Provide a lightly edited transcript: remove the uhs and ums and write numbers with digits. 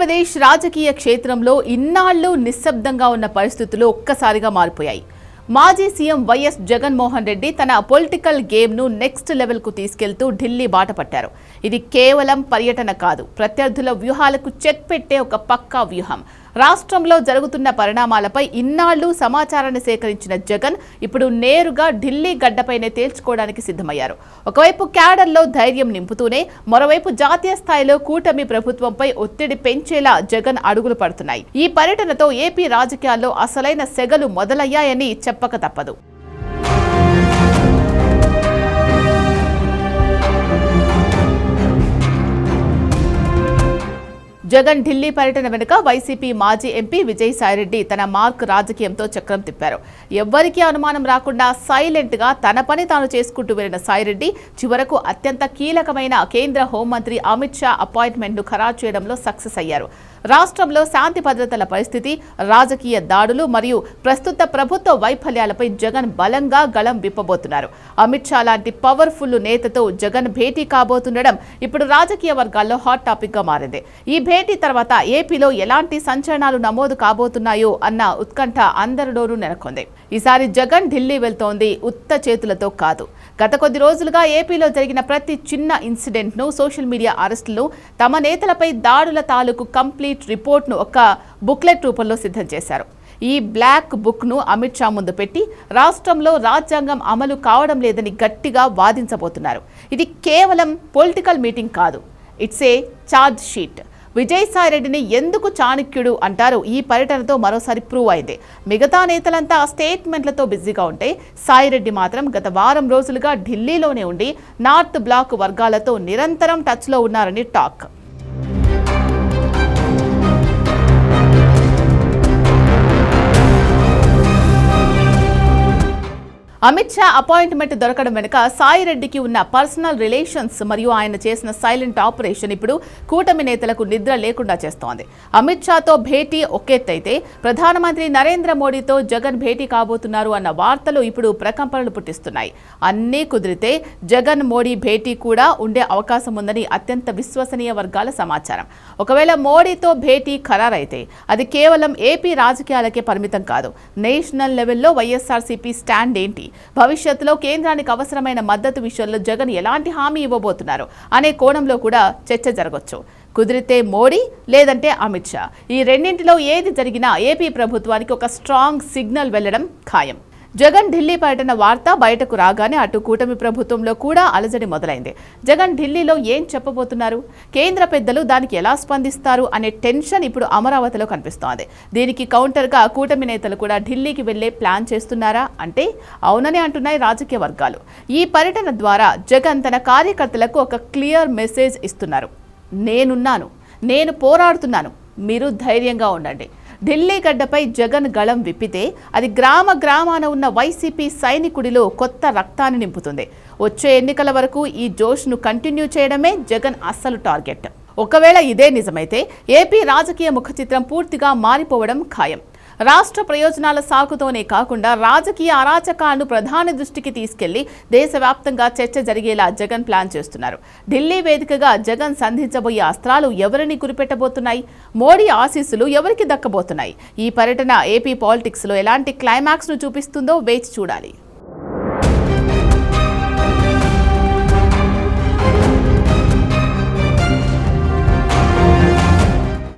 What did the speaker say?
ఆంధ్రప్రదేశ్ రాజకీయ క్షేత్రంలో ఇన్నాళ్లు నిశ్శబ్దంగా ఉన్న పరిస్థితులు ఒక్కసారిగా మారిపోయాయి. మాజీ సీఎం వైఎస్ జగన్మోహన్ రెడ్డి తన పొలిటికల్ గేమ్ను నెక్స్ట్ లెవెల్కు తీసుకెళ్తూ ఢిల్లీ బాట పట్టారు. ఇది కేవలం పర్యటన కాదు, ప్రత్యర్థుల వ్యూహాలకు చెక్ పెట్టే ఒక పక్కా వ్యూహం. రాష్ట్రంలో జరుగుతున్న పరిణామాలపై ఇన్నాళ్లు సమాచారాన్ని సేకరించిన జగన్ ఇప్పుడు నేరుగా ఢిల్లీ గడ్డపైనే తేల్చుకోవడానికి సిద్ధమయ్యారు. ఒకవైపు క్యాడర్లో ధైర్యం నింపుతూనే మరోవైపు జాతీయ స్థాయిలో కూటమి ప్రభుత్వంపై ఒత్తిడి పెంచేలా జగన్ అడుగులు పడుతున్నాయి. ఈ పర్యటనతో ఏపీ రాజకీయాల్లో అసలైన సెగలు మొదలయ్యాయని చెప్పక తప్పదు. జగన్ ఢిల్లీ పర్యటన వెనుక వైసీపీ మాజీ ఎంపీ విజయసాయిరెడ్డి తన మార్క్ రాజకీయంతో చక్రం తిప్పారు. ఎవ్వరికీ అనుమానం రాకుండా సైలెంట్గా తన పని తాను చేసుకుంటూ వెళ్లిన సాయిరెడ్డి చివరకు అత్యంత కీలకమైన కేంద్ర హోంమంత్రి అమిత్ షా అపాయింట్మెంట్ను ఖరారు చేయడంలో సక్సెస్ అయ్యారు. రాష్ట్రంలో శాంతి భద్రతల పరిస్థితి, రాజకీయ దాడులు మరియు ప్రస్తుత ప్రభుత్వ వైఫల్యాలపై జగన్ బలంగా గళం విప్పబోతున్నారు. అమిత్ షా లాంటి పవర్ఫుల్ నేతతో జగన్ భేటీ కాబోతుండడం ఇప్పుడు రాజకీయ వర్గాల్లో హాట్ టాపిక్ గా మారింది. ఈ భేటీ తర్వాత ఏపీలో ఎలాంటి సంచలనాలు నమోదు కాబోతున్నాయో అన్న ఉత్కంఠ అందరిలోనూ నెలకొంది. ఈసారి జగన్ ఢిల్లీ వెళ్తోంది ఉత్త చేతులతో కాదు. గత కొద్ది రోజులుగా ఏపీలో జరిగిన ప్రతి చిన్న ఇన్సిడెంట్ను, సోషల్ మీడియా అరెస్టులను, తమ నేతలపై దాడుల తాలూకు కంప్లీట్ రిపోర్ట్ను ఒక బుక్లెట్ రూపంలో సిద్ధం చేశారు. ఈ బ్లాక్ బుక్ను అమిత్ షా ముందు పెట్టి రాష్ట్రంలో రాజ్యాంగం అమలు కావడం లేదని గట్టిగా వాదించబోతున్నారు. ఇది కేవలం పొలిటికల్ మీటింగ్ కాదు, ఇట్స్ ఏ ఛార్జ్ షీట్. విజయసాయిరెడ్డిని ఎందుకు చాణక్యుడు అంటారు? ఈ పర్యటనతో మరోసారి ప్రూవ్ అయింది. మిగతా నేతలంతా స్టేట్మెంట్లతో బిజీగా ఉంటే సాయిరెడ్డి మాత్రం గత వారం రోజులుగా ఢిల్లీలోనే ఉండి నార్త్ బ్లాక్ వర్గాలతో నిరంతరం టచ్లో ఉన్నారని టాక్. అమిత్ షా అపాయింట్మెంట్ దొరకడం వెనుక సాయిరెడ్డికి ఉన్న పర్సనల్ రిలేషన్స్ మరియు ఆయన చేసిన సైలెంట్ ఆపరేషన్ ఇప్పుడు కూటమి నేతలకు నిద్ర లేకుండా చేస్తోంది. అమిత్ షాతో భేటీ ఒకెత్తైతే ప్రధానమంత్రి నరేంద్ర మోడీతో జగన్ భేటీ కాబోతున్నారు అన్న వార్తలు ఇప్పుడు ప్రకంపనలు పుట్టిస్తున్నాయి. అన్నీ కుదిరితే జగన్ మోడీ భేటీ కూడా ఉండే అవకాశం ఉందని అత్యంత విశ్వసనీయ వర్గాల సమాచారం. ఒకవేళ మోడీతో భేటీ ఖరారైతే అది కేవలం ఏపీ రాజకీయాలకే పరిమితం కాదు. నేషనల్ లెవెల్లో వైఎస్ఆర్సీపీ స్టాండ్ ఏంటి, భవిష్యత్తులో కేంద్రానికి అవసరమైన మద్దతు విషయంలో జగన్ ఎలాంటి హామీ ఇవ్వబోతున్నారు అనే కోణంలో కూడా చర్చ జరగొచ్చు. కుదిరితే మోడీ, లేదంటే అమిత్ షా, ఈ రెండింటిలో ఏది జరిగినా ఏపీ ప్రభుత్వానికి ఒక స్ట్రాంగ్ సిగ్నల్ వెళ్లడం ఖాయం. జగన్ ఢిల్లీ పర్యటన వార్త బయటకు రాగానే అటు కూటమి ప్రభుత్వంలో కూడా అలజడి మొదలైంది. జగన్ ఢిల్లీలో ఏం చెప్పబోతున్నారు, కేంద్ర పెద్దలు దానికి ఎలా స్పందిస్తారు అనే టెన్షన్ ఇప్పుడు అమరావతిలో కనిపిస్తోంది. దీనికి కౌంటర్గా కూటమి నేతలు కూడా ఢిల్లీకి వెళ్లే ప్లాన్ చేస్తున్నారా అంటే అవునని అంటున్నాయి రాజకీయ వర్గాలు. ఈ పర్యటన ద్వారా జగన్ తన కార్యకర్తలకు ఒక క్లియర్ మెసేజ్ ఇస్తున్నారు. నేనున్నాను, నేను పోరాడుతున్నాను, మీరు ధైర్యంగా ఉండండి. ఢిల్లీ గడ్డపై జగన్ గళం విప్పితే అది గ్రామ గ్రామాన ఉన్న వైసీపీ సైనికుడిలో కొత్త రక్తాన్ని నింపుతుంది. వచ్చే ఎన్నికల వరకు ఈ జోష్ను కంటిన్యూ చేయడమే జగన్ అస్సలు టార్గెట్. ఒకవేళ ఇదే నిజమైతే ఏపీ రాజకీయ ముఖచిత్రం పూర్తిగా మారిపోవడం ఖాయం. రాష్ట్ర ప్రయోజనాల సాకుతోనే కాకుండా రాజకీయ అరాచకాలను ప్రధాని దృష్టికి తీసుకెళ్లి దేశవ్యాప్తంగా చర్చ జరిగేలా జగన్ ప్లాన్ చేస్తున్నారు. ఢిల్లీ వేదికగా జగన్ సంధించబోయే అస్త్రాలు ఎవరిని గురిపెట్టబోతున్నాయి, మోడీ ఆశీస్సులు ఎవరికి దక్కబోతున్నాయి? ఈ పర్యటన ఏపీ పాలిటిక్స్లో ఎలాంటి క్లైమాక్స్ను చూపిస్తుందో వేచి చూడాలి.